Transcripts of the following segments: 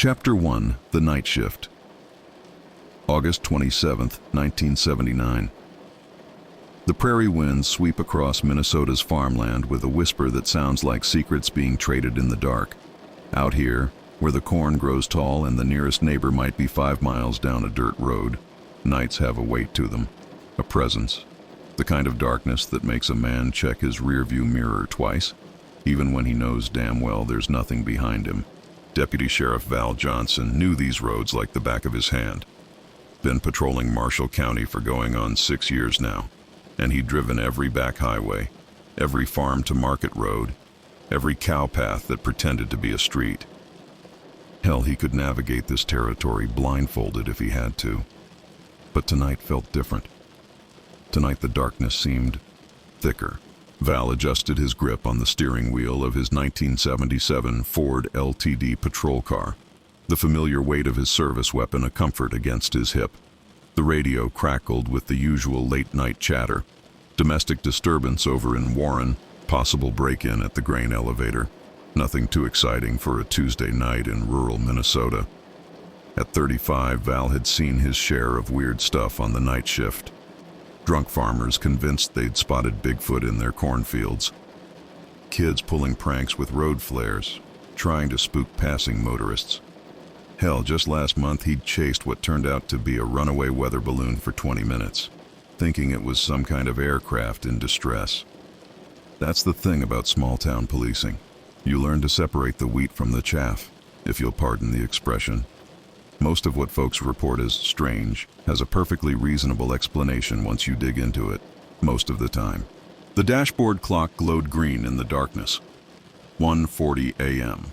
Chapter 1: The Night Shift. August 27, 1979. The prairie winds sweep across Minnesota's farmland with a whisper that sounds like secrets being traded in the dark. Out here, where the corn grows tall and the nearest neighbor might be 5 miles down a dirt road, nights have a weight to them, a presence, the kind of darkness that makes a man check his rearview mirror twice, even when he knows damn well there's nothing behind him. Deputy Sheriff Val Johnson knew these roads like the back of his hand. Been patrolling Marshall County for going on 6 years now, and he'd driven every back highway, every farm-to-market road, every cow path that pretended to be a street. Hell, he could navigate this territory blindfolded if he had to. But tonight felt different. Tonight the darkness seemed thicker. Val adjusted his grip on the steering wheel of his 1977 Ford LTD patrol car, the familiar weight of his service weapon a comfort against his hip. The radio crackled with the usual late-night chatter. Domestic disturbance over in Warren, possible break-in at the grain elevator. Nothing too exciting for a Tuesday night in rural Minnesota. At 35, Val had seen his share of weird stuff on the night shift. Drunk farmers convinced they'd spotted Bigfoot in their cornfields. Kids pulling pranks with road flares, trying to spook passing motorists. Hell, just last month he'd chased what turned out to be a runaway weather balloon for 20 minutes, thinking it was some kind of aircraft in distress. That's the thing about small-town policing. You learn to separate the wheat from the chaff, if you'll pardon the expression. Most of what folks report as strange has a perfectly reasonable explanation once you dig into it, most of the time. The dashboard clock glowed green in the darkness. 1:40 a.m.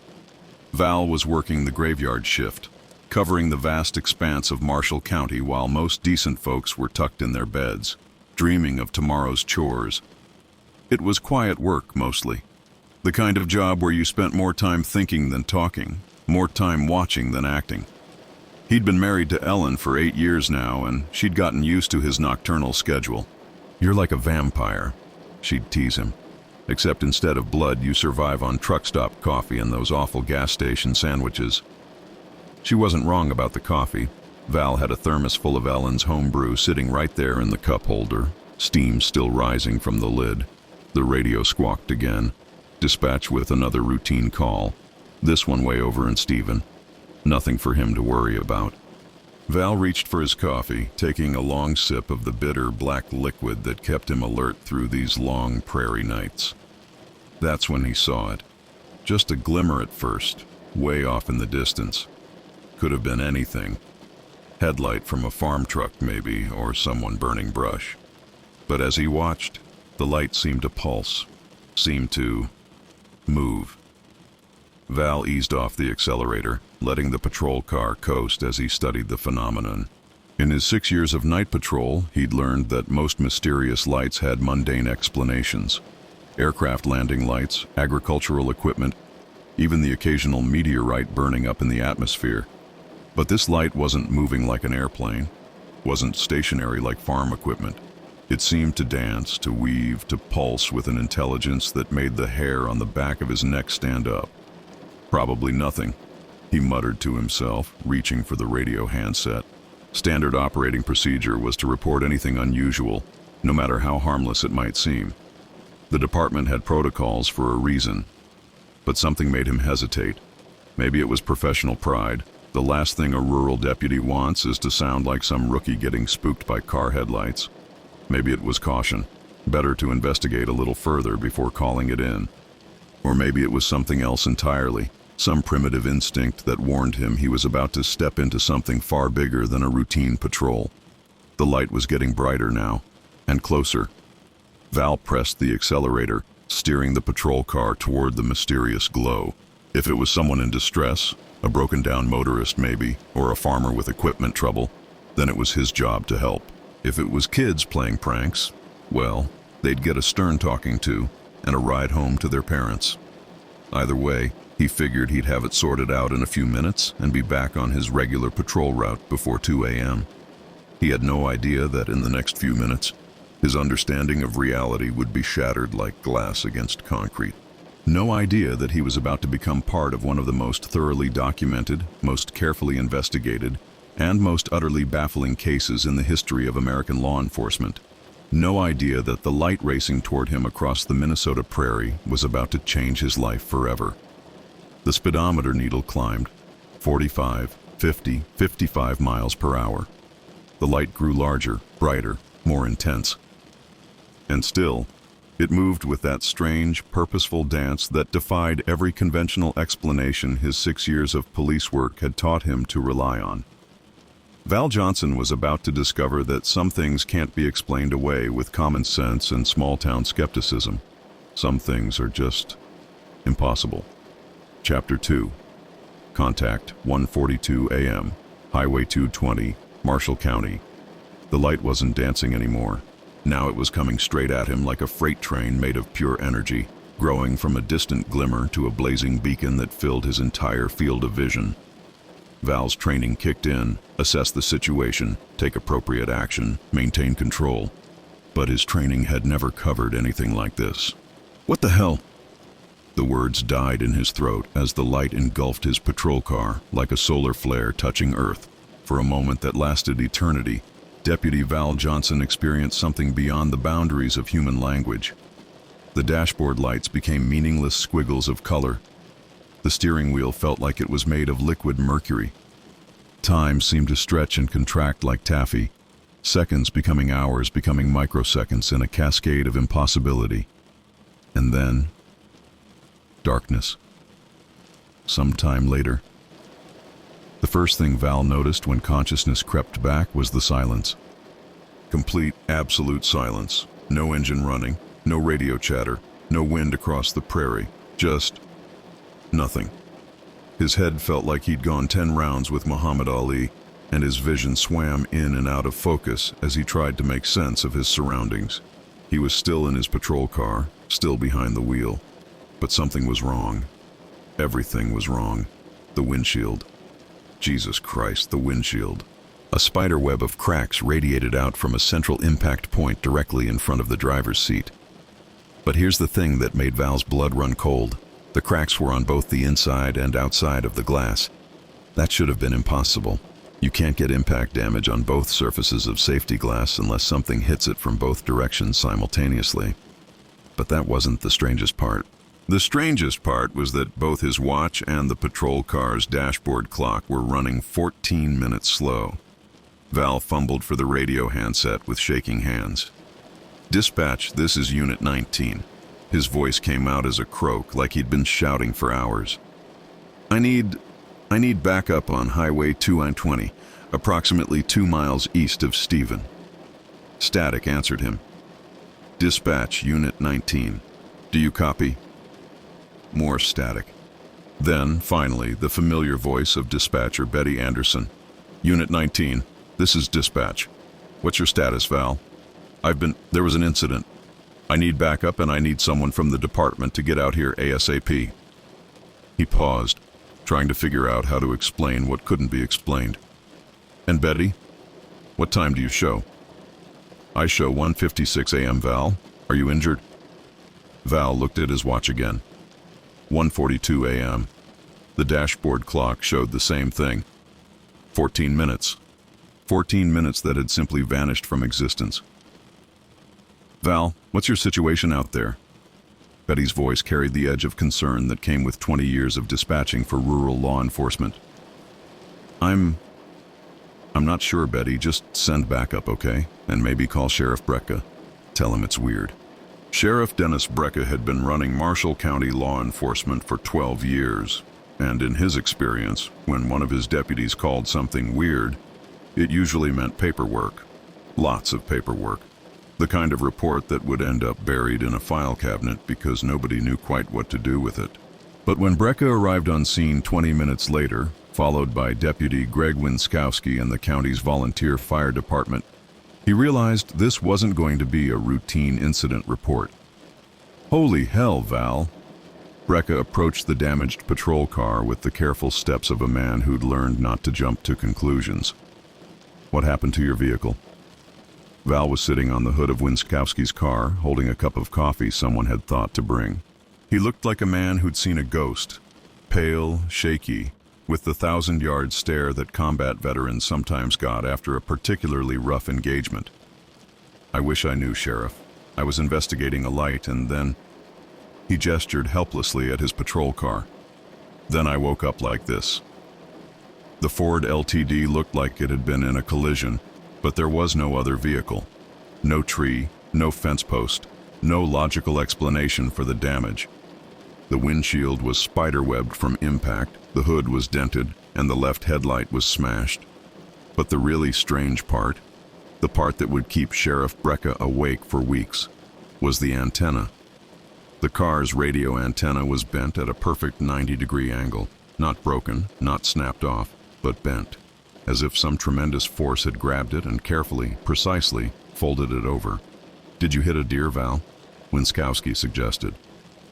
Val was working the graveyard shift, covering the vast expanse of Marshall County while most decent folks were tucked in their beds, dreaming of tomorrow's chores. It was quiet work, mostly. The kind of job where you spent more time thinking than talking, more time watching than acting. He'd been married to Ellen for 8 years now, and she'd gotten used to his nocturnal schedule. "You're like a vampire," she'd tease him. "Except instead of blood, you survive on truck stop coffee and those awful gas station sandwiches." She wasn't wrong about the coffee. Val had a thermos full of Ellen's home brew sitting right there in the cup holder, steam still rising from the lid. The radio squawked again. Dispatch with another routine call. This one way over in Stephen. Nothing for him to worry about. Val reached for his coffee, taking a long sip of the bitter black liquid that kept him alert through these long prairie nights. That's when he saw it. Just a glimmer at first, way off in the distance. Could have been anything. Headlight from a farm truck maybe, or someone burning brush. But as he watched, the light seemed to pulse, seemed to move. Val eased off the accelerator, letting the patrol car coast as he studied the phenomenon. In his 6 years of night patrol, he'd learned that most mysterious lights had mundane explanations. Aircraft landing lights, agricultural equipment, even the occasional meteorite burning up in the atmosphere. But this light wasn't moving like an airplane, wasn't stationary like farm equipment. It seemed to dance, to weave, to pulse with an intelligence that made the hair on the back of his neck stand up. "Probably nothing," he muttered to himself, reaching for the radio handset. Standard operating procedure was to report anything unusual, no matter how harmless it might seem. The department had protocols for a reason, but something made him hesitate. Maybe it was professional pride. The last thing a rural deputy wants is to sound like some rookie getting spooked by car headlights. Maybe it was caution. Better to investigate a little further before calling it in. Or maybe it was something else entirely, some primitive instinct that warned him he was about to step into something far bigger than a routine patrol. The light was getting brighter now, and closer. Val pressed the accelerator, steering the patrol car toward the mysterious glow. If it was someone in distress, a broken-down motorist maybe, or a farmer with equipment trouble, then it was his job to help. If it was kids playing pranks, well, they'd get a stern talking to and a ride home to their parents. Either way, he figured he'd have it sorted out in a few minutes and be back on his regular patrol route before 2 a.m. He had no idea that in the next few minutes, his understanding of reality would be shattered like glass against concrete. No idea that he was about to become part of one of the most thoroughly documented, most carefully investigated, and most utterly baffling cases in the history of American law enforcement. No idea that the light racing toward him across the Minnesota prairie was about to change his life forever. The speedometer needle climbed 45, 50, 55 miles per hour. The light grew larger, brighter, more intense. And still, it moved with that strange, purposeful dance that defied every conventional explanation his 6 years of police work had taught him to rely on. Val Johnson was about to discover that some things can't be explained away with common sense and small-town skepticism. Some things are just impossible. Chapter 2. Contact 1:42 a.m. Highway 220, Marshall County. The light wasn't dancing anymore. Now it was coming straight at him like a freight train made of pure energy, growing from a distant glimmer to a blazing beacon that filled his entire field of vision. Val's training kicked in, assess the situation, take appropriate action, maintain control. But his training had never covered anything like this. "What the hell?" The words died in his throat as the light engulfed his patrol car like a solar flare touching Earth. For a moment that lasted eternity, Deputy Val Johnson experienced something beyond the boundaries of human language. The dashboard lights became meaningless squiggles of color. The steering wheel felt like it was made of liquid mercury. Time seemed to stretch and contract like taffy, seconds becoming hours, becoming microseconds in a cascade of impossibility. And then, darkness. Some time later. The first thing Val noticed when consciousness crept back was the silence. Complete, absolute silence. No engine running, no radio chatter, no wind across the prairie. Just nothing. His head felt like he'd gone 10 rounds with Muhammad Ali, and his vision swam in and out of focus as he tried to make sense of his surroundings. He was still in his patrol car, still behind the wheel. But something was wrong. Everything was wrong. The windshield. Jesus Christ, the windshield. A spider web of cracks radiated out from a central impact point directly in front of the driver's seat. But here's the thing that made Val's blood run cold. The cracks were on both the inside and outside of the glass. That should have been impossible. You can't get impact damage on both surfaces of safety glass unless something hits it from both directions simultaneously. But that wasn't the strangest part. The strangest part was that both his watch and the patrol car's dashboard clock were running 14 minutes slow. Val fumbled for the radio handset with shaking hands. "Dispatch, this is Unit 19. His voice came out as a croak, like he'd been shouting for hours. I need backup on Highway 220, approximately 2 miles east of Stephen." Static answered him. "Dispatch, Unit 19. Do you copy?" More static. Then, finally, the familiar voice of dispatcher Betty Anderson. "Unit 19, this is dispatch. What's your status, Val? There was an incident. I need backup and I need someone from the department to get out here ASAP." He paused, trying to figure out how to explain what couldn't be explained. "And Betty, what time do you show?" "I show 1:56 a.m., Val. Are you injured?" Val looked at his watch again. 1:42 a.m. The dashboard clock showed the same thing. 14 minutes. 14 minutes that had simply vanished from existence. "Val, what's your situation out there?" Betty's voice carried the edge of concern that came with 20 years of dispatching for rural law enforcement. I'm not sure, Betty. Just send backup, okay? And maybe call Sheriff Brecka. Tell him it's weird." Sheriff Dennis Brecka had been running Marshall County law enforcement for 12 years, and in his experience, when one of his deputies called something weird, it usually meant paperwork. Lots of paperwork. The kind of report that would end up buried in a file cabinet because nobody knew quite what to do with it. But when Brecka arrived on scene 20 minutes later, followed by Deputy Greg Winskowski and the county's volunteer fire department, he realized this wasn't going to be a routine incident report. "Holy hell, Val." Brecka approached the damaged patrol car with the careful steps of a man who'd learned not to jump to conclusions. "What happened to your vehicle?" Val was sitting on the hood of Winskowski's car, holding a cup of coffee someone had thought to bring. He looked like a man who'd seen a ghost, pale, shaky, with the 1,000-yard stare that combat veterans sometimes got after a particularly rough engagement. "I wish I knew, Sheriff. I was investigating a light and then..." He gestured helplessly at his patrol car. "Then I woke up like this." The Ford LTD looked like it had been in a collision, but there was no other vehicle. No tree, no fence post, no logical explanation for the damage. The windshield was spiderwebbed from impact, the hood was dented, and the left headlight was smashed. But the really strange part, the part that would keep Sheriff Brecka awake for weeks, was the antenna. The car's radio antenna was bent at a perfect 90-degree angle, not broken, not snapped off, but bent, as if some tremendous force had grabbed it and carefully, precisely, folded it over. "Did you hit a deer, Val?" Winskowski suggested.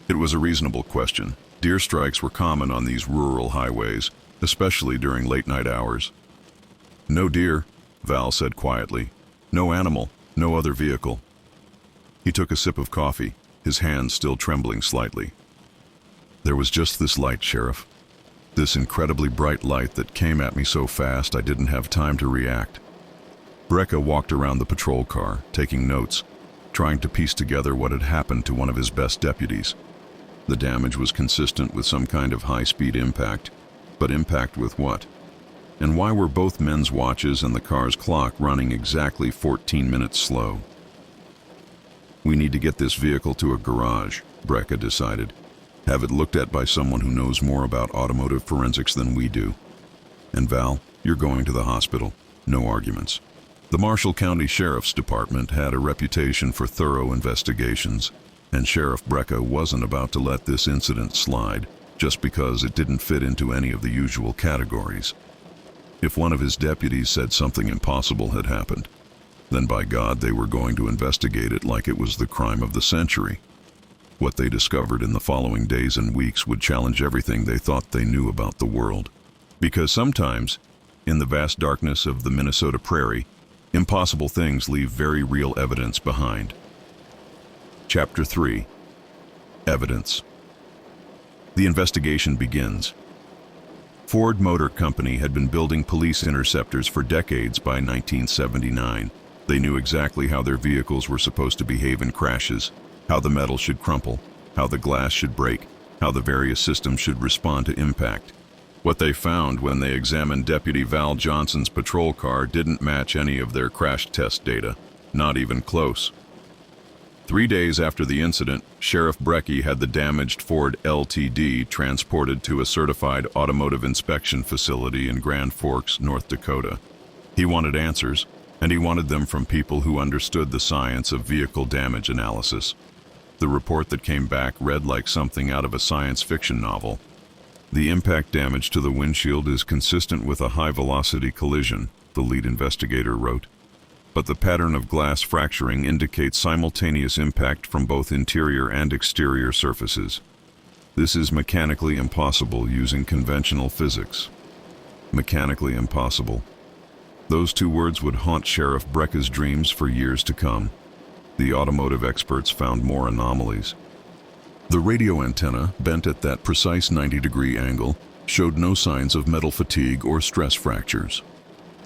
It was a reasonable question. Deer strikes were common on these rural highways, especially during late-night hours. "No deer," Val said quietly. "No animal, no other vehicle." He took a sip of coffee, his hands still trembling slightly. "There was just this light, Sheriff. This incredibly bright light that came at me so fast I didn't have time to react." Brecka walked around the patrol car, taking notes, trying to piece together what had happened to one of his best deputies. The damage was consistent with some kind of high-speed impact, but impact with what? And why were both men's watches and the car's clock running exactly 14 minutes slow? "We need to get this vehicle to a garage," Brecka decided. "Have it looked at by someone who knows more about automotive forensics than we do. And Val, you're going to the hospital. No arguments." The Marshall County Sheriff's Department had a reputation for thorough investigations, and Sheriff Brecka wasn't about to let this incident slide just because it didn't fit into any of the usual categories. If one of his deputies said something impossible had happened, then by God they were going to investigate it like it was the crime of the century. What they discovered in the following days and weeks would challenge everything they thought they knew about the world. Because sometimes, in the vast darkness of the Minnesota prairie, impossible things leave very real evidence behind. Chapter 3. Evidence. The investigation begins. Ford Motor Company had been building police interceptors for decades by 1979. They knew exactly how their vehicles were supposed to behave in crashes, how the metal should crumple, how the glass should break, how the various systems should respond to impact. What they found when they examined Deputy Val Johnson's patrol car didn't match any of their crash test data, not even close. 3 days after the incident, Sheriff Brecka had the damaged Ford LTD transported to a certified automotive inspection facility in Grand Forks, North Dakota. He wanted answers, and he wanted them from people who understood the science of vehicle damage analysis. The report that came back read like something out of a science fiction novel. "The impact damage to the windshield is consistent with a high-velocity collision," the lead investigator wrote. "But the pattern of glass fracturing indicates simultaneous impact from both interior and exterior surfaces. This is mechanically impossible using conventional physics." Mechanically impossible. Those two words would haunt Sheriff Brecka's dreams for years to come. The automotive experts found more anomalies. The radio antenna, bent at that precise 90-degree angle, showed no signs of metal fatigue or stress fractures.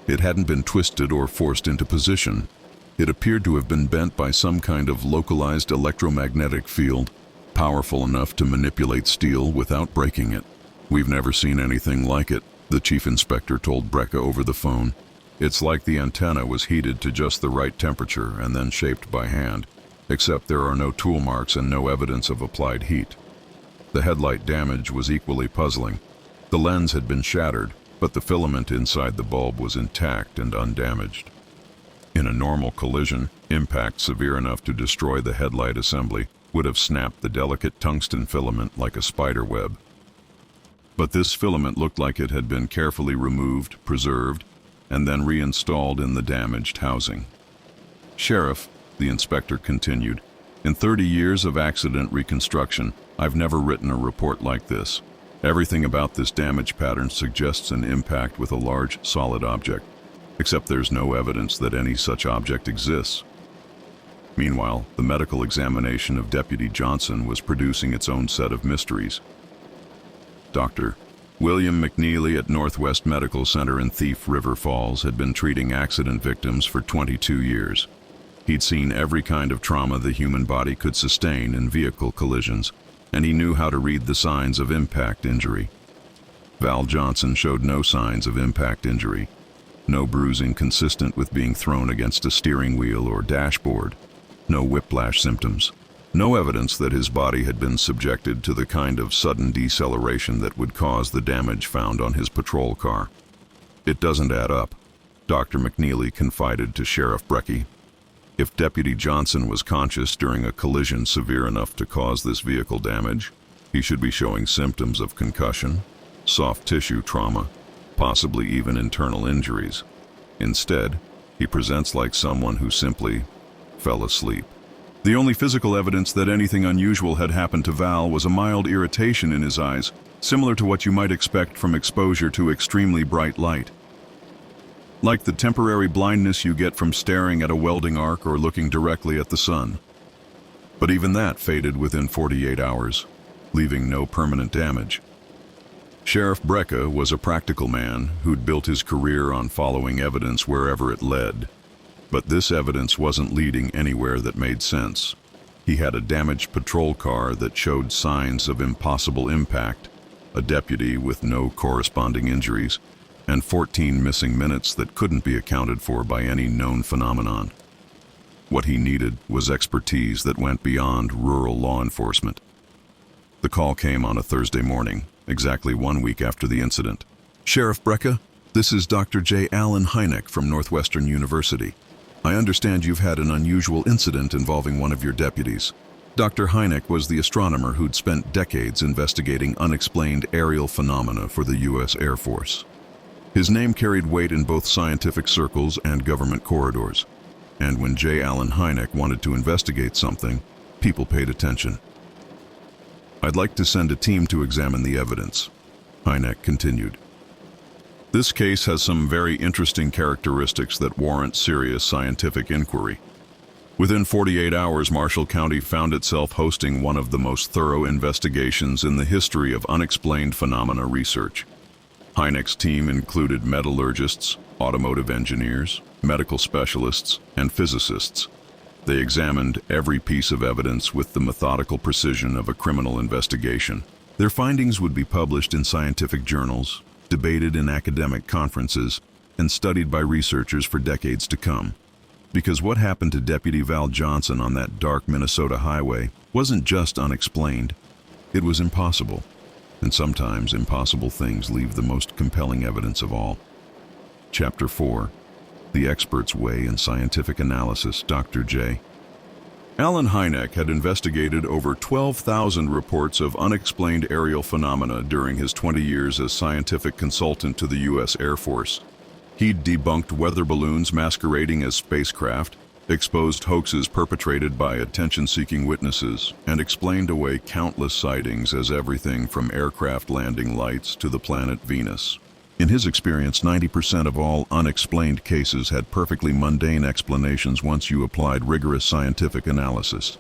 It hadn't been twisted or forced into position. It appeared to have been bent by some kind of localized electromagnetic field, powerful enough to manipulate steel without breaking it. "We've never seen anything like it," the chief inspector told Brecka over the phone. "It's like the antenna was heated to just the right temperature and then shaped by hand, except there are no tool marks and no evidence of applied heat." The headlight damage was equally puzzling. The lens had been shattered, but the filament inside the bulb was intact and undamaged. In a normal collision, impact severe enough to destroy the headlight assembly would have snapped the delicate tungsten filament like a spider web. But this filament looked like it had been carefully removed, preserved, and then reinstalled in the damaged housing. "Sheriff," the inspector continued, "in 30 years of accident reconstruction, I've never written a report like this. Everything about this damage pattern suggests an impact with a large, solid object, except there's no evidence that any such object exists." Meanwhile, the medical examination of Deputy Johnson was producing its own set of mysteries. Dr. William McNeely at Northwest Medical Center in Thief River Falls had been treating accident victims for 22 years. He'd seen every kind of trauma the human body could sustain in vehicle collisions, and he knew how to read the signs of impact injury. Val Johnson showed no signs of impact injury, no bruising consistent with being thrown against a steering wheel or dashboard, no whiplash symptoms, no evidence that his body had been subjected to the kind of sudden deceleration that would cause the damage found on his patrol car. "It doesn't add up," Dr. McNeely confided to Sheriff Brecky. "If Deputy Johnson was conscious during a collision severe enough to cause this vehicle damage, he should be showing symptoms of concussion, soft tissue trauma, possibly even internal injuries. Instead, he presents like someone who simply fell asleep." The only physical evidence that anything unusual had happened to Val was a mild irritation in his eyes, similar to what you might expect from exposure to extremely bright light. Like the temporary blindness you get from staring at a welding arc or looking directly at the sun. But even that faded within 48 hours, leaving no permanent damage. Sheriff Brecky was a practical man who'd built his career on following evidence wherever it led. But this evidence wasn't leading anywhere that made sense. He had a damaged patrol car that showed signs of impossible impact, a deputy with no corresponding injuries, and 14 missing minutes that couldn't be accounted for by any known phenomenon. What he needed was expertise that went beyond rural law enforcement. The call came on a Thursday morning, exactly 1 week after the incident. "Sheriff Brecky, this is Dr. J. Allen Hynek from Northwestern University. I understand you've had an unusual incident involving one of your deputies." Dr. Hynek was the astronomer who'd spent decades investigating unexplained aerial phenomena for the U.S. Air Force. His name carried weight in both scientific circles and government corridors. And when J. Allen Hynek wanted to investigate something, people paid attention. "I'd like to send a team to examine the evidence," Hynek continued. "This case has some very interesting characteristics that warrant serious scientific inquiry." Within 48 hours, Marshall County found itself hosting one of the most thorough investigations in the history of unexplained phenomena research. Hynek's team included metallurgists, automotive engineers, medical specialists, and physicists. They examined every piece of evidence with the methodical precision of a criminal investigation. Their findings would be published in scientific journals, debated in academic conferences, and studied by researchers for decades to come. Because what happened to Deputy Val Johnson on that dark Minnesota highway wasn't just unexplained, it was impossible. And sometimes impossible things leave the most compelling evidence of all. Chapter 4. The Expert's Way in Scientific Analysis, Dr. J. Allen Hynek had investigated over 12,000 reports of unexplained aerial phenomena during his 20 years as scientific consultant to the U.S. Air Force. He'd debunked weather balloons masquerading as spacecraft, exposed hoaxes perpetrated by attention-seeking witnesses, and explained away countless sightings as everything from aircraft landing lights to the planet Venus. In his experience, 90% of all unexplained cases had perfectly mundane explanations once you applied rigorous scientific analysis.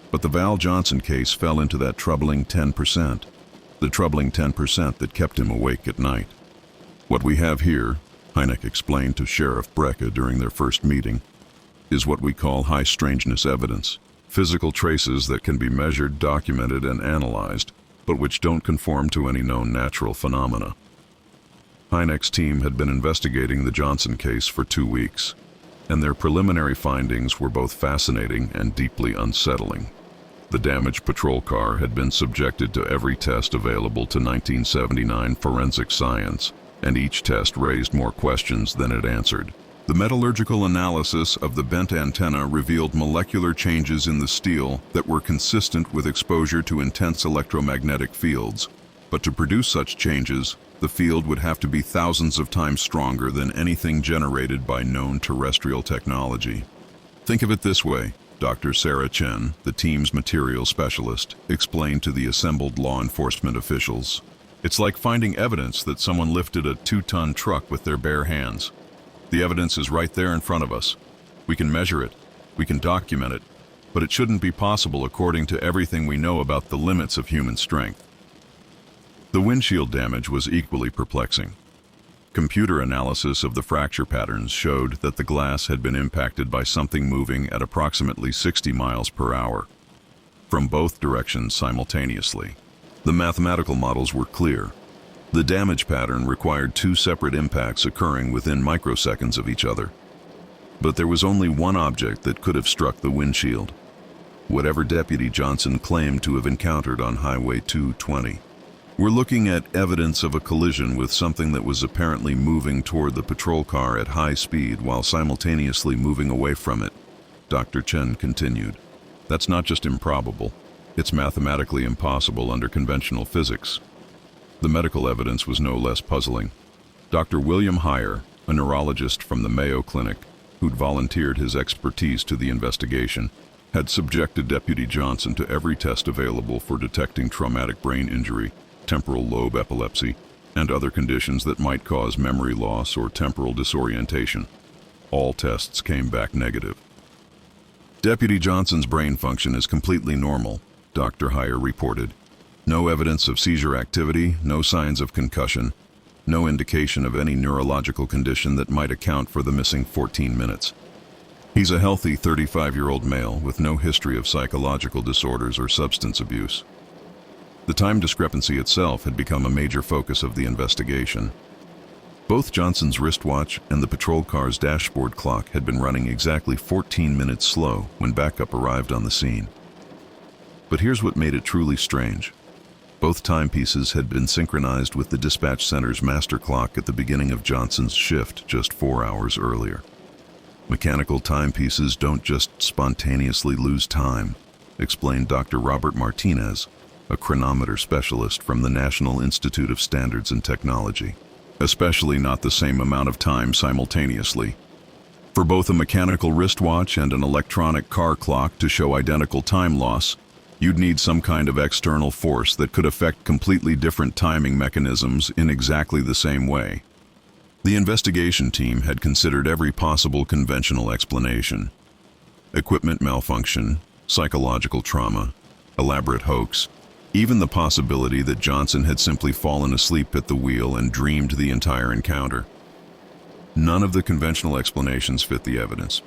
But the Val Johnson case fell into that troubling 10%, the troubling 10% that kept him awake at night. "What we have here," Hynek explained to Sheriff Brecky during their first meeting, "is what we call high strangeness evidence, physical traces that can be measured, documented, and analyzed, but which don't conform to any known natural phenomena." Hynek's team had been investigating the Johnson case for 2 weeks, and their preliminary findings were both fascinating and deeply unsettling. The damaged patrol car had been subjected to every test available to 1979 forensic science, and each test raised more questions than it answered. The metallurgical analysis of the bent antenna revealed molecular changes in the steel that were consistent with exposure to intense electromagnetic fields. But to produce such changes, the field would have to be thousands of times stronger than anything generated by known terrestrial technology. "Think of it this way," Dr. Sarah Chen, the team's material specialist, explained to the assembled law enforcement officials. "It's like finding evidence that someone lifted a 2-ton truck with their bare hands. The evidence is right there in front of us. We can measure it, We can document it, but it shouldn't be possible according to everything we know about the limits of human strength. The windshield damage was equally perplexing. Computer analysis of the fracture patterns showed that the glass had been impacted by something moving at approximately 60 miles per hour, from both directions simultaneously. The mathematical models were clear. The damage pattern required two separate impacts occurring within microseconds of each other. But there was only one object that could have struck the windshield, whatever Deputy Johnson claimed to have encountered on Highway 220. We're looking at evidence of a collision with something that was apparently moving toward the patrol car at high speed while simultaneously moving away from it, Dr. Chen continued. That's not just improbable, it's mathematically impossible under conventional physics. The medical evidence was no less puzzling. Dr. William Heyer, a neurologist from the Mayo Clinic, who'd volunteered his expertise to the investigation, had subjected Deputy Johnson to every test available for detecting traumatic brain injury, temporal lobe epilepsy, and other conditions that might cause memory loss or temporal disorientation. All tests came back negative. Deputy Johnson's brain function is completely normal, Dr. Heyer reported. No evidence of seizure activity, no signs of concussion, no indication of any neurological condition that might account for the missing 14 minutes. He's a healthy 35-year-old male with no history of psychological disorders or substance abuse. The time discrepancy itself had become a major focus of the investigation. Both Johnson's wristwatch and the patrol car's dashboard clock had been running exactly 14 minutes slow when backup arrived on the scene. But here's what made it truly strange. Both timepieces had been synchronized with the dispatch center's master clock at the beginning of Johnson's shift just 4 hours earlier. Mechanical timepieces don't just spontaneously lose time, explained Dr. Robert Martinez, a chronometer specialist from the National Institute of Standards and Technology. Especially not the same amount of time simultaneously. For both a mechanical wristwatch and an electronic car clock to show identical time loss, you'd need some kind of external force that could affect completely different timing mechanisms in exactly the same way. The investigation team had considered every possible conventional explanation. Equipment malfunction, psychological trauma, elaborate hoax, even the possibility that Johnson had simply fallen asleep at the wheel and dreamed the entire encounter. None of the conventional explanations fit the evidence.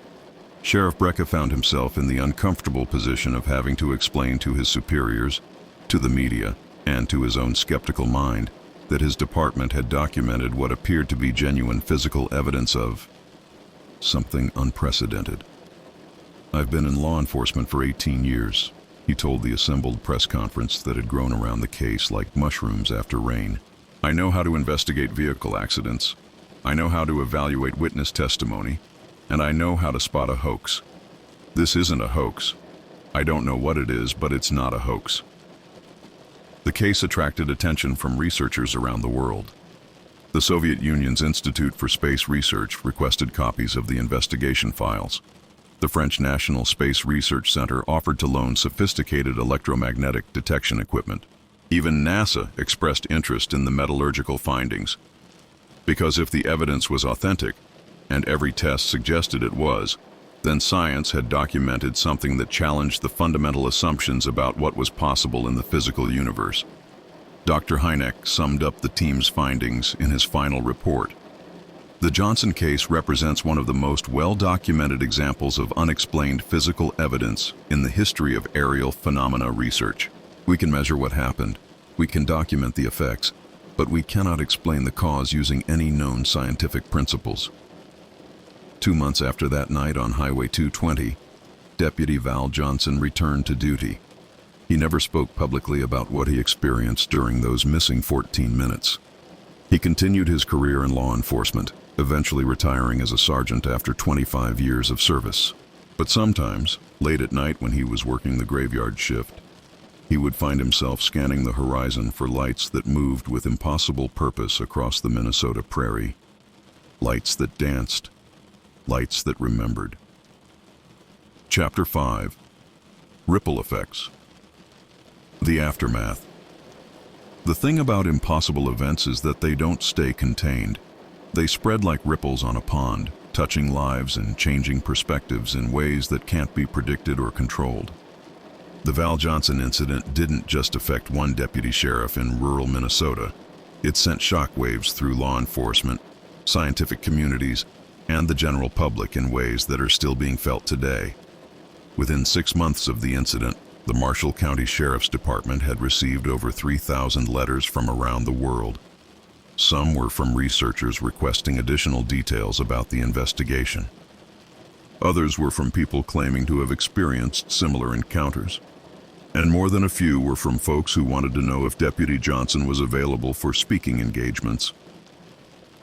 Sheriff Brecka found himself in the uncomfortable position of having to explain to his superiors, to the media, and to his own skeptical mind that his department had documented what appeared to be genuine physical evidence of something unprecedented. I've been in law enforcement for 18 years. He told the assembled press conference that had grown around the case like mushrooms after rain. I know how to investigate vehicle accidents. I know how to evaluate witness testimony. And I know how to spot a hoax. This isn't a hoax. I don't know what it is, but it's not a hoax. The case attracted attention from researchers around the world. The Soviet Union's Institute for Space Research requested copies of the investigation files. The French National Space Research Center offered to loan sophisticated electromagnetic detection equipment. Even NASA expressed interest in the metallurgical findings. Because if the evidence was authentic, and every test suggested it was, then science had documented something that challenged the fundamental assumptions about what was possible in the physical universe. Dr. Hynek summed up the team's findings in his final report. The Johnson case represents one of the most well-documented examples of unexplained physical evidence in the history of aerial phenomena research. We can measure what happened, we can document the effects, but we cannot explain the cause using any known scientific principles. 2 months after that night on Highway 220, Deputy Val Johnson returned to duty. He never spoke publicly about what he experienced during those missing 14 minutes. He continued his career in law enforcement, eventually retiring as a sergeant after 25 years of service. But sometimes, late at night when he was working the graveyard shift, he would find himself scanning the horizon for lights that moved with impossible purpose across the Minnesota prairie. Lights that danced. Lights that remembered. Chapter 5. Ripple Effects. The Aftermath. The thing about impossible events is that they don't stay contained. They spread like ripples on a pond, touching lives and changing perspectives in ways that can't be predicted or controlled. The Val Johnson incident didn't just affect one deputy sheriff in rural Minnesota. It sent shockwaves through law enforcement, scientific communities, and the general public in ways that are still being felt today. Within 6 months of the incident, the Marshall County Sheriff's Department had received over 3,000 letters from around the world. Some were from researchers requesting additional details about the investigation. Others were from people claiming to have experienced similar encounters. And more than a few were from folks who wanted to know if Deputy Johnson was available for speaking engagements.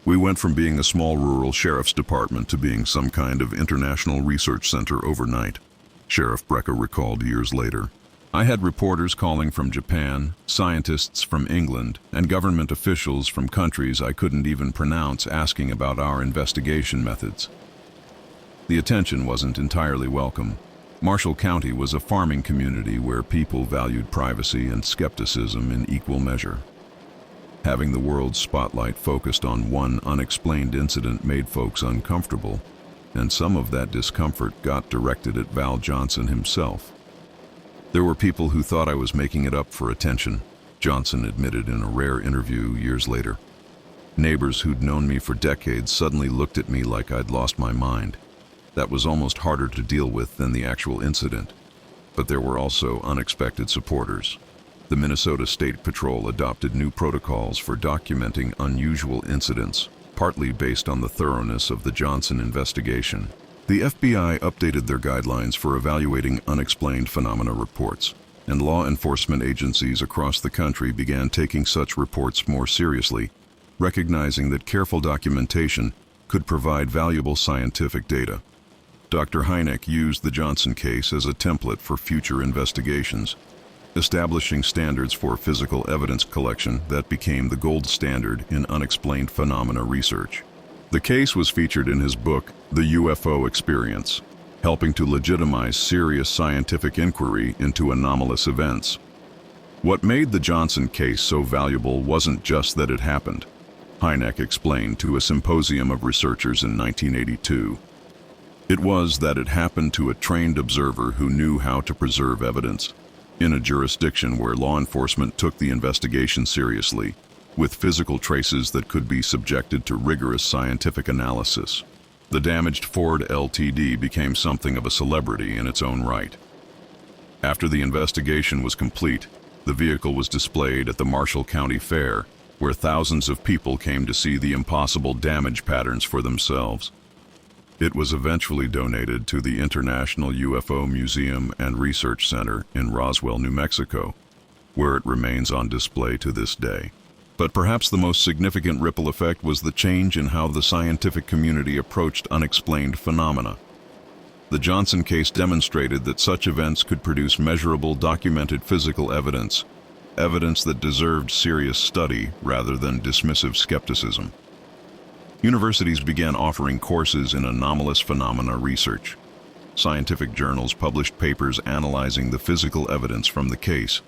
We went from being a small rural sheriff's department to being some kind of international research center overnight, Sheriff Brecka recalled years later. I had reporters calling from Japan, scientists from England, and government officials from countries I couldn't even pronounce asking about our investigation methods. The attention wasn't entirely welcome. Marshall County was a farming community where people valued privacy and skepticism in equal measure. Having the world's spotlight focused on one unexplained incident made folks uncomfortable, and some of that discomfort got directed at Val Johnson himself. There were people who thought I was making it up for attention, Johnson admitted in a rare interview years later. Neighbors who'd known me for decades suddenly looked at me like I'd lost my mind. That was almost harder to deal with than the actual incident. But there were also unexpected supporters. The Minnesota State Patrol adopted new protocols for documenting unusual incidents, partly based on the thoroughness of the Johnson investigation. The FBI updated their guidelines for evaluating unexplained phenomena reports, and law enforcement agencies across the country began taking such reports more seriously, recognizing that careful documentation could provide valuable scientific data. Dr. Hynek used the Johnson case as a template for future investigations, establishing standards for physical evidence collection that became the gold standard in unexplained phenomena research. The case was featured in his book, The UFO Experience, helping to legitimize serious scientific inquiry into anomalous events. What made the Johnson case so valuable wasn't just that it happened, Hynek explained to a symposium of researchers in 1982. It was that it happened to a trained observer who knew how to preserve evidence, in a jurisdiction where law enforcement took the investigation seriously, with physical traces that could be subjected to rigorous scientific analysis. The damaged Ford LTD became something of a celebrity in its own right. After the investigation was complete, the vehicle was displayed at the Marshall County Fair, where thousands of people came to see the impossible damage patterns for themselves. It was eventually donated to the International UFO Museum and Research Center in Roswell, New Mexico, where it remains on display to this day. But perhaps the most significant ripple effect was the change in how the scientific community approached unexplained phenomena. The Johnson case demonstrated that such events could produce measurable, documented physical evidence that deserved serious study rather than dismissive skepticism. Universities began offering courses in anomalous phenomena research. Scientific journals published papers analyzing the physical evidence from the case.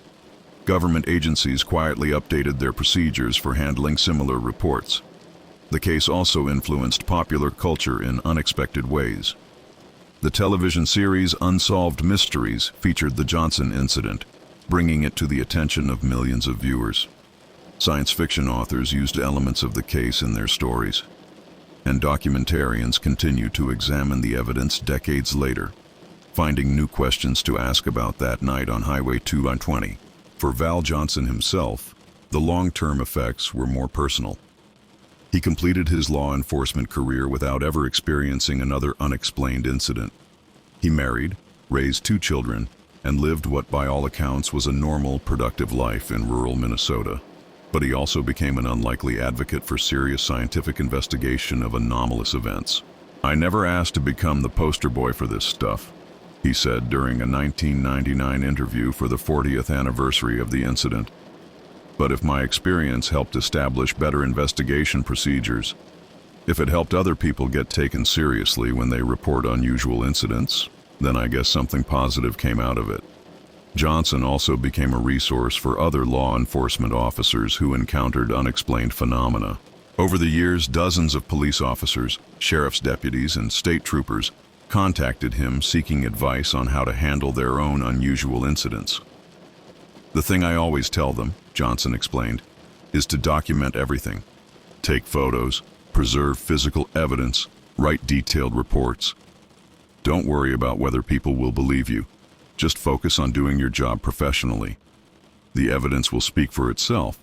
Government agencies quietly updated their procedures for handling similar reports. The case also influenced popular culture in unexpected ways. The television series Unsolved Mysteries featured the Johnson incident, bringing it to the attention of millions of viewers. Science fiction authors used elements of the case in their stories, and documentarians continue to examine the evidence decades later, finding new questions to ask about that night on Highway 220. For Val Johnson himself, the long-term effects were more personal. He completed his law enforcement career without ever experiencing another unexplained incident. He married, raised 2 children, and lived what by all accounts was a normal, productive life in rural Minnesota. But he also became an unlikely advocate for serious scientific investigation of anomalous events. "I never asked to become the poster boy for this stuff," he said during a 1999 interview for the 40th anniversary of the incident. "But if my experience helped establish better investigation procedures, if it helped other people get taken seriously when they report unusual incidents, then I guess something positive came out of it." Johnson also became a resource for other law enforcement officers who encountered unexplained phenomena. Over the years, dozens of police officers, sheriff's deputies, and state troopers contacted him seeking advice on how to handle their own unusual incidents. "The thing I always tell them," Johnson explained, "is to document everything. Take photos, preserve physical evidence, write detailed reports. Don't worry about whether people will believe you. Just focus on doing your job professionally. The evidence will speak for itself."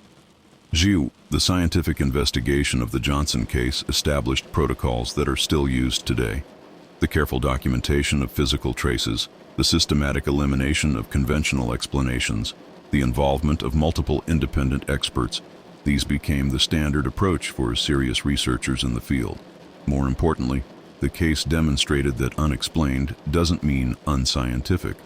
The scientific investigation of the Johnson case established protocols that are still used today. The careful documentation of physical traces, the systematic elimination of conventional explanations, the involvement of multiple independent experts, these became the standard approach for serious researchers in the field. More importantly, the case demonstrated that unexplained doesn't mean unscientific.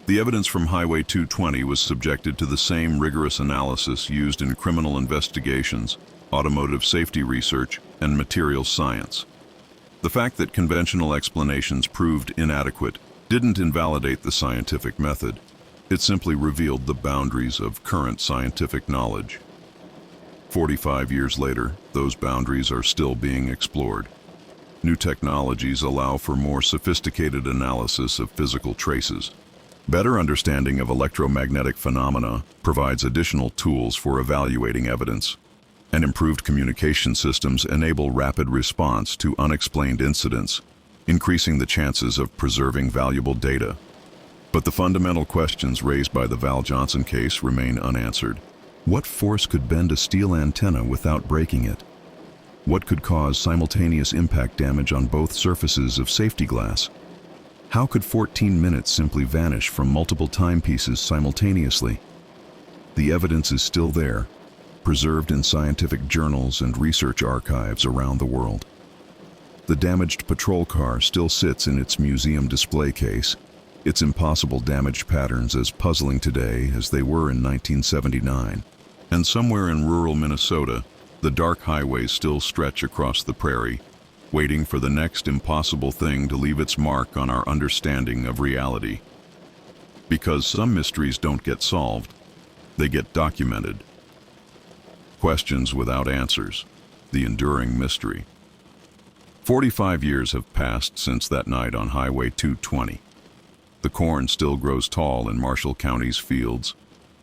The evidence from Highway 220 was subjected to the same rigorous analysis used in criminal investigations, automotive safety research, and materials science. The fact that conventional explanations proved inadequate didn't invalidate the scientific method. It simply revealed the boundaries of current scientific knowledge. 45 years later, those boundaries are still being explored. New technologies allow for more sophisticated analysis of physical traces. Better understanding of electromagnetic phenomena provides additional tools for evaluating evidence, and improved communication systems enable rapid response to unexplained incidents, increasing the chances of preserving valuable data. But the fundamental questions raised by the Val Johnson case remain unanswered. What force could bend a steel antenna without breaking it? What could cause simultaneous impact damage on both surfaces of safety glass? How could 14 minutes simply vanish from multiple timepieces simultaneously? The evidence is still there, preserved in scientific journals and research archives around the world. The damaged patrol car still sits in its museum display case, its impossible damage patterns as puzzling today as they were in 1979. And somewhere in rural Minnesota, the dark highways still stretch across the prairie, waiting for the next impossible thing to leave its mark on our understanding of reality. Because some mysteries don't get solved, they get documented. Questions without answers, the enduring mystery. 45 years have passed since that night on Highway 220. The corn still grows tall in Marshall County's fields.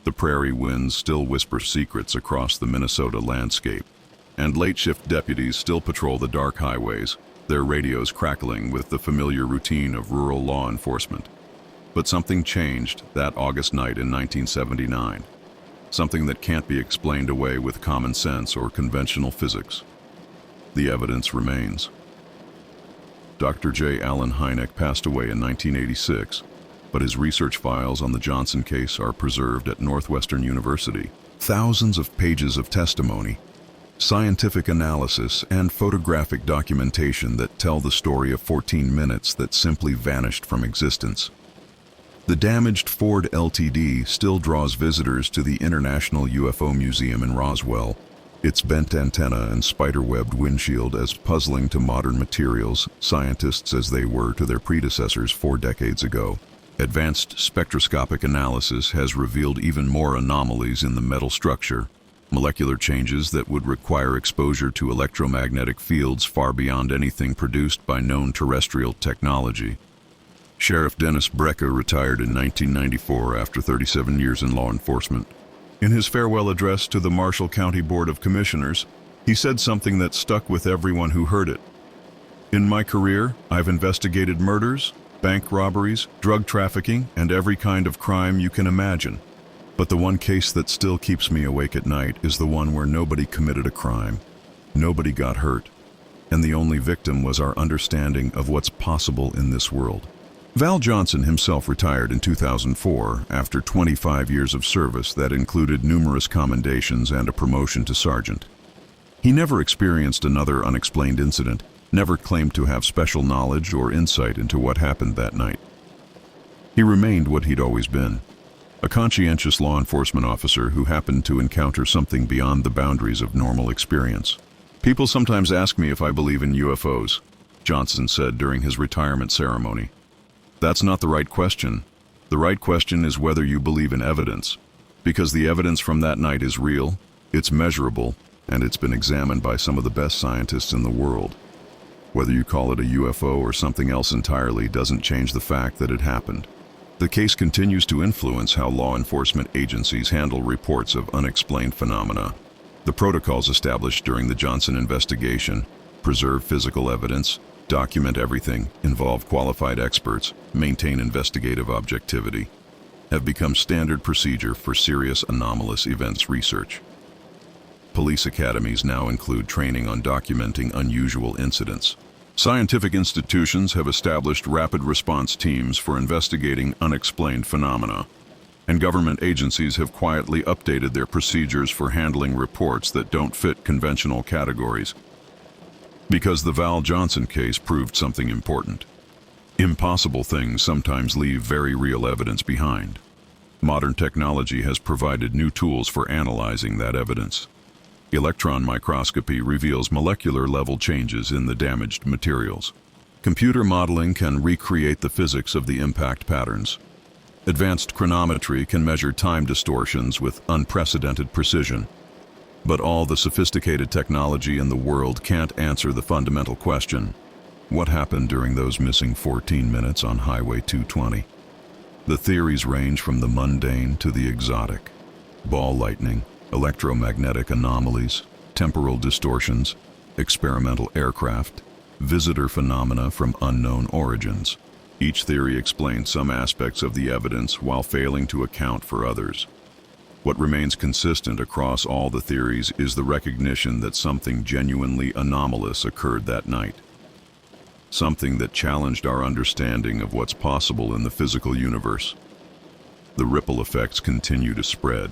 The prairie winds still whisper secrets across the Minnesota landscape. And late-shift deputies still patrol the dark highways, their radios crackling with the familiar routine of rural law enforcement. But something changed that August night in 1979. Something that can't be explained away with common sense or conventional physics. The evidence remains. Dr. J. Allen Hynek passed away in 1986, but his research files on the Johnson case are preserved at Northwestern University. Thousands of pages of testimony, scientific analysis, and photographic documentation that tell the story of 14 minutes that simply vanished from existence. The damaged Ford LTD still draws visitors to the International UFO Museum in Roswell, its bent antenna and spider-webbed windshield as puzzling to modern materials scientists as they were to their predecessors 4 decades ago. Advanced spectroscopic analysis has revealed even more anomalies in the metal structure, molecular changes that would require exposure to electromagnetic fields far beyond anything produced by known terrestrial technology. Sheriff Dennis Brecka retired in 1994 after 37 years in law enforcement. In his farewell address to the Marshall County Board of Commissioners, he said something that stuck with everyone who heard it. "In my career, I've investigated murders, bank robberies, drug trafficking, and every kind of crime you can imagine. But the one case that still keeps me awake at night is the one where nobody committed a crime, nobody got hurt, and the only victim was our understanding of what's possible in this world." Val Johnson himself retired in 2004 after 25 years of service that included numerous commendations and a promotion to sergeant. He never experienced another unexplained incident, never claimed to have special knowledge or insight into what happened that night. He remained what he'd always been, a conscientious law enforcement officer who happened to encounter something beyond the boundaries of normal experience. "People sometimes ask me if I believe in UFOs," Johnson said during his retirement ceremony. "That's not the right question. The right question is whether you believe in evidence, because the evidence from that night is real, it's measurable, and it's been examined by some of the best scientists in the world. Whether you call it a UFO or something else entirely doesn't change the fact that it happened. The case continues to influence how law enforcement agencies handle reports of unexplained phenomena. The protocols established during the Johnson investigation preserve physical evidence, document everything, involve qualified experts, maintain investigative objectivity, have become standard procedure for serious anomalous events research. Police academies now include training on documenting unusual incidents. Scientific institutions have established rapid response teams for investigating unexplained phenomena, and government agencies have quietly updated their procedures for handling reports that don't fit conventional categories. Because the Val Johnson case proved something important. Impossible things sometimes leave very real evidence behind. Modern technology has provided new tools for analyzing that evidence. Electron microscopy reveals molecular-level changes in the damaged materials. Computer modeling can recreate the physics of the impact patterns. Advanced chronometry can measure time distortions with unprecedented precision. But all the sophisticated technology in the world can't answer the fundamental question: what happened during those missing 14 minutes on Highway 220? The theories range from the mundane to the exotic. Ball lightning, electromagnetic anomalies, temporal distortions, experimental aircraft, visitor phenomena from unknown origins. Each theory explains some aspects of the evidence while failing to account for others. What remains consistent across all the theories is the recognition that something genuinely anomalous occurred that night. Something that challenged our understanding of what's possible in the physical universe. The ripple effects continue to spread.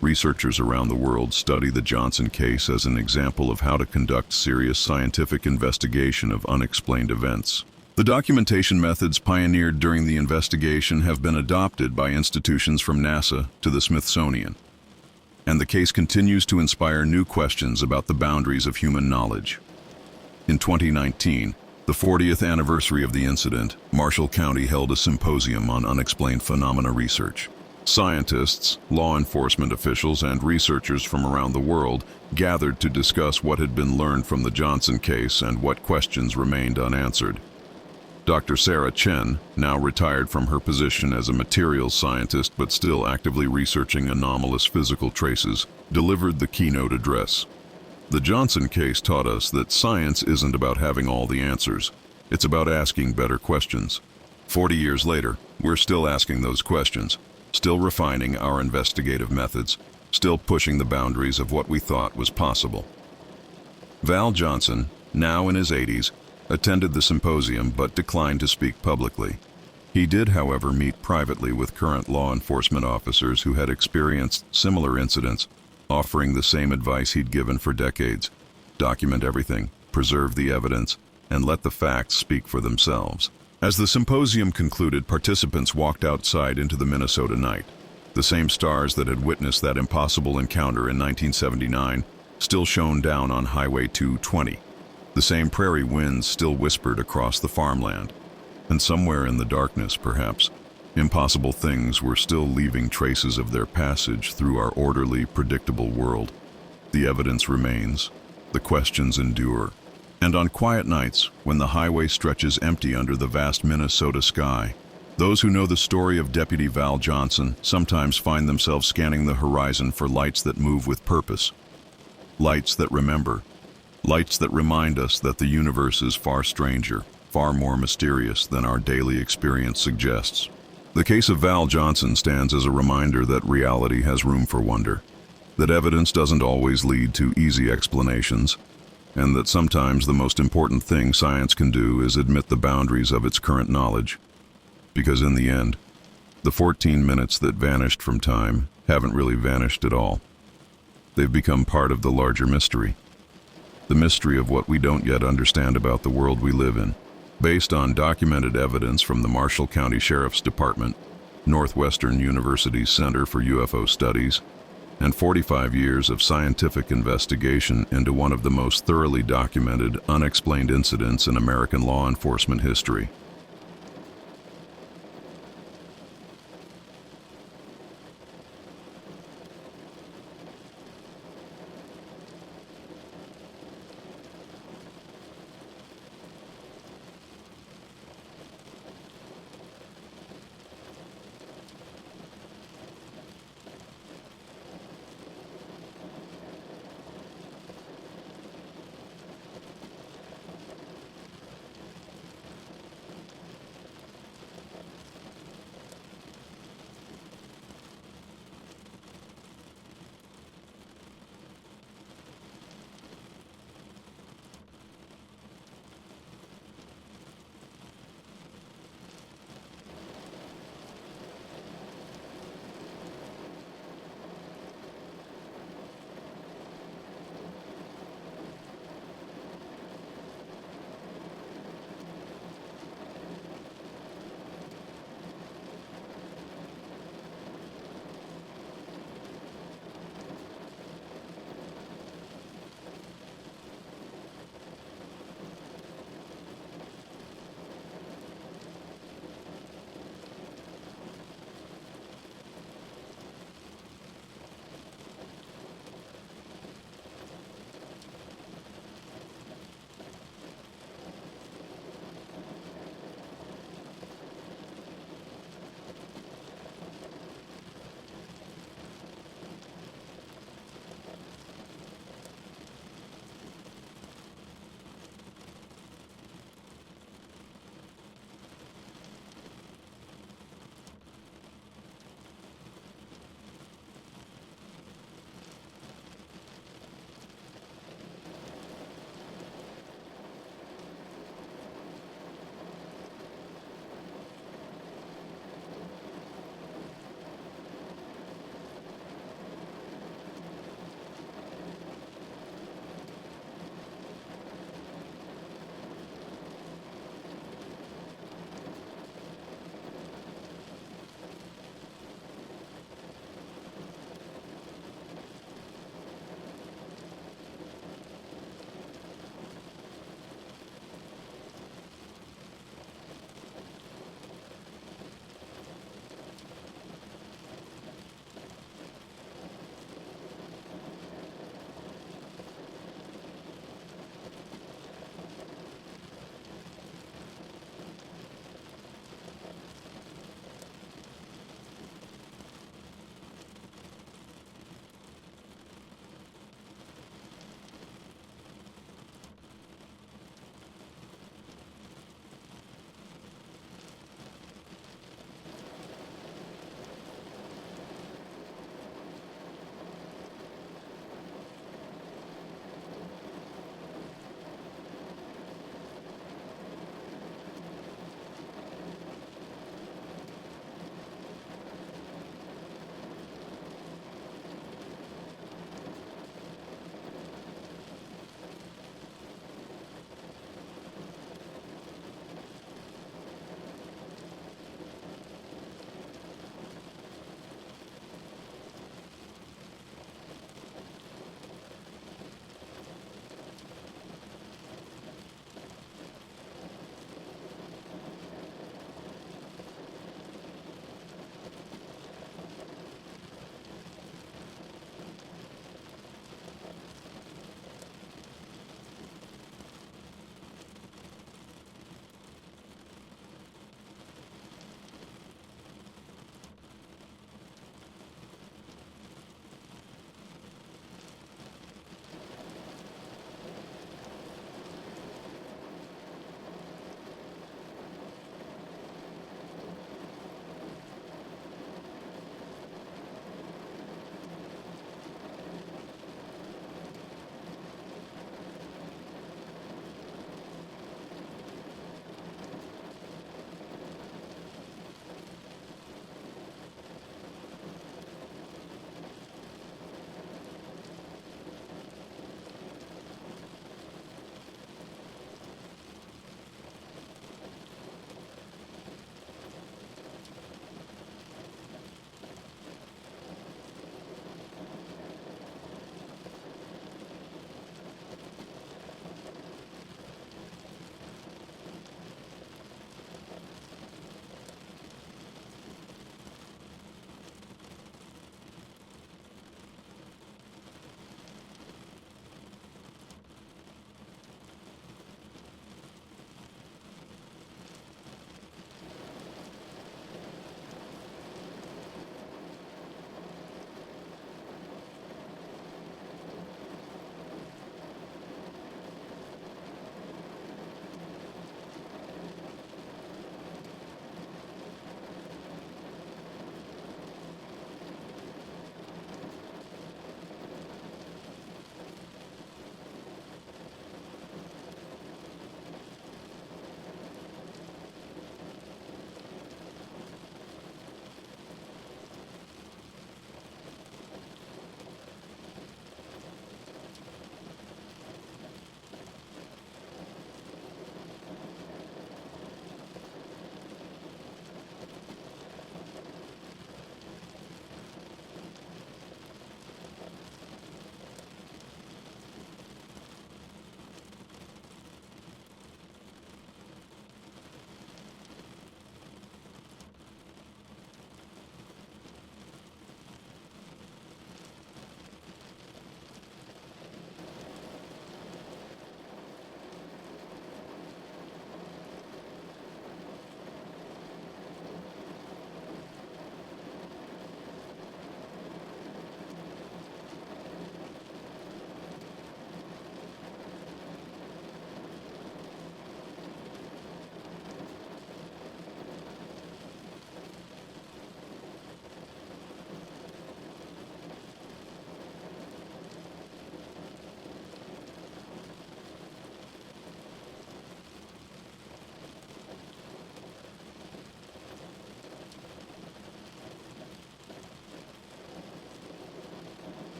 Researchers around the world study the Johnson case as an example of how to conduct serious scientific investigation of unexplained events. The documentation methods pioneered during the investigation have been adopted by institutions from NASA to the Smithsonian, and the case continues to inspire new questions about the boundaries of human knowledge. In 2019, the 40th anniversary of the incident, Marshall County held a symposium on unexplained phenomena research. Scientists, law enforcement officials, and researchers from around the world gathered to discuss what had been learned from the Johnson case and what questions remained unanswered. Dr. Sarah Chen, now retired from her position as a materials scientist but still actively researching anomalous physical traces, delivered the keynote address. The Johnson case taught us that science isn't about having all the answers. It's about asking better questions. 40 years later, we're still asking those questions, still refining our investigative methods, still pushing the boundaries of what we thought was possible. Val Johnson, now in his 80s, attended the symposium but declined to speak publicly. He did, however, meet privately with current law enforcement officers who had experienced similar incidents, offering the same advice he'd given for decades: document everything, preserve the evidence, and let the facts speak for themselves. As the symposium concluded, participants walked outside into the Minnesota night. The same stars that had witnessed that impossible encounter in 1979 still shone down on Highway 220. The same prairie winds still whispered across the farmland. And somewhere in the darkness, perhaps, impossible things were still leaving traces of their passage through our orderly, predictable world. The evidence remains. The questions endure. And on quiet nights, when the highway stretches empty under the vast Minnesota sky, those who know the story of Deputy Val Johnson sometimes find themselves scanning the horizon for lights that move with purpose. Lights that remember. Lights that remind us that the universe is far stranger, far more mysterious than our daily experience suggests. The case of Val Johnson stands as a reminder that reality has room for wonder, that evidence doesn't always lead to easy explanations, and that sometimes the most important thing science can do is admit the boundaries of its current knowledge. Because in the end, the 14 minutes that vanished from time haven't really vanished at all. They've become part of the larger mystery. The mystery of what we don't yet understand about the world we live in. Based on documented evidence from the Marshall County Sheriff's Department, Northwestern University's Center for UFO Studies, and 45 years of scientific investigation into one of the most thoroughly documented, unexplained incidents in American law enforcement history.